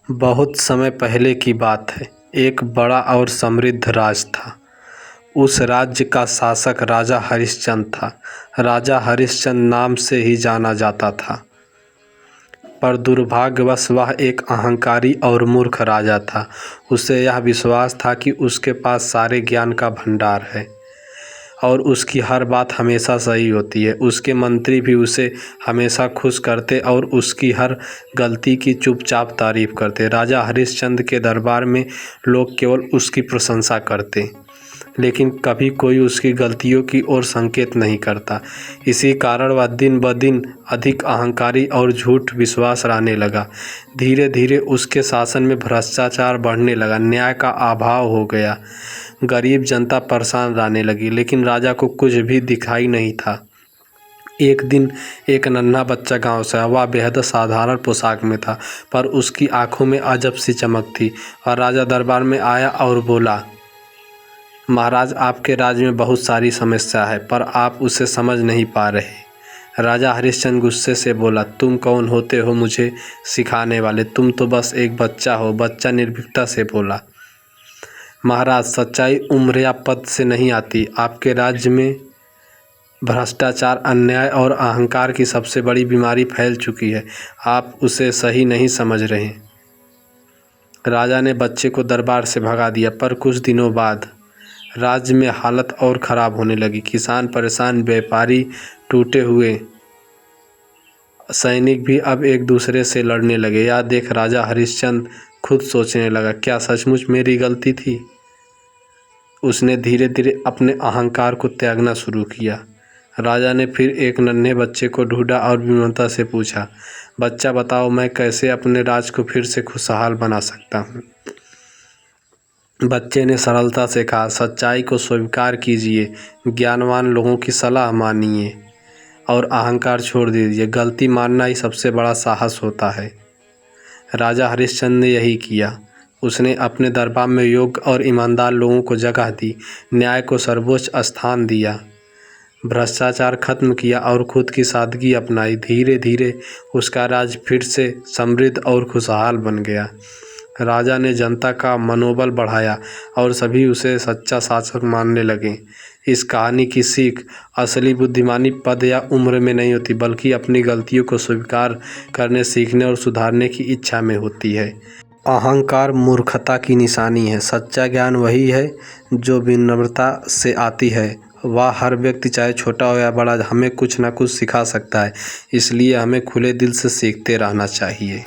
बहुत समय पहले की बात है। एक बड़ा और समृद्ध राज्य था। उस राज्य का शासक राजा हरिश्चंद्र था। राजा हरिश्चंद्र नाम से ही जाना जाता था, पर दुर्भाग्यवश वह एक अहंकारी और मूर्ख राजा था। उसे यह विश्वास था कि उसके पास सारे ज्ञान का भंडार है और उसकी हर बात हमेशा सही होती है। उसके मंत्री भी उसे हमेशा खुश करते और उसकी हर गलती की चुपचाप तारीफ करते। राजा हरिश्चंद्र के दरबार में लोग केवल उसकी प्रशंसा करते, लेकिन कभी कोई उसकी गलतियों की ओर संकेत नहीं करता। इसी कारण वह दिन ब दिन अधिक अहंकारी और झूठ विश्वास रहने लगा। धीरे धीरे उसके शासन में भ्रष्टाचार बढ़ने लगा, न्याय का अभाव हो गया, गरीब जनता परेशान रहने लगी, लेकिन राजा को कुछ भी दिखाई नहीं था। एक दिन एक नन्हा बच्चा गांव से आया। वह बेहद साधारण पोशाक में था, पर उसकी आंखों में अजब सी चमक थी। और राजा दरबार में आया और बोला, महाराज, आपके राज्य में बहुत सारी समस्या है, पर आप उसे समझ नहीं पा रहे। राजा हरिश्चंद्र गुस्से से बोला, तुम कौन होते हो मुझे सिखाने वाले? तुम तो बस एक बच्चा हो। बच्चा निर्भीकता से बोला, महाराज, सच्चाई उम्र या पद से नहीं आती। आपके राज्य में भ्रष्टाचार, अन्याय और अहंकार की सबसे बड़ी बीमारी फैल चुकी है। आप उसे सही नहीं समझ रहे। राजा ने बच्चे को दरबार से भगा दिया, पर कुछ दिनों बाद राज्य में हालत और ख़राब होने लगी। किसान परेशान, व्यापारी टूटे हुए, सैनिक भी अब एक दूसरे से लड़ने लगे। यह देख राजा हरिश्चंद्र खुद सोचने लगा, क्या सचमुच मेरी गलती थी? उसने धीरे धीरे अपने अहंकार को त्यागना शुरू किया। राजा ने फिर एक नन्हे बच्चे को ढूंढा और विनम्रता से पूछा, बच्चा, बताओ, मैं कैसे अपने राज्य को फिर से खुशहाल बना सकता हूँ? बच्चे ने सरलता से कहा, सच्चाई को स्वीकार कीजिए, ज्ञानवान लोगों की सलाह मानिए और अहंकार छोड़ दीजिए। गलती मानना ही सबसे बड़ा साहस होता है। राजा हरिश्चंद्र ने यही किया। उसने अपने दरबार में योग्य और ईमानदार लोगों को जगह दी, न्याय को सर्वोच्च स्थान दिया, भ्रष्टाचार खत्म किया और खुद की सादगी अपनाई। धीरे धीरे उसका राज्य फिर से समृद्ध और खुशहाल बन गया। राजा ने जनता का मनोबल बढ़ाया और सभी उसे सच्चा शासक मानने लगे। इस कहानी की सीख, असली बुद्धिमानी पद या उम्र में नहीं होती, बल्कि अपनी गलतियों को स्वीकार करने, सीखने और सुधारने की इच्छा में होती है। अहंकार मूर्खता की निशानी है। सच्चा ज्ञान वही है जो विनम्रता से आती है। वह हर व्यक्ति, चाहे छोटा हो या बड़ा, हमें कुछ ना कुछ सिखा सकता है। इसलिए हमें खुले दिल से सीखते रहना चाहिए।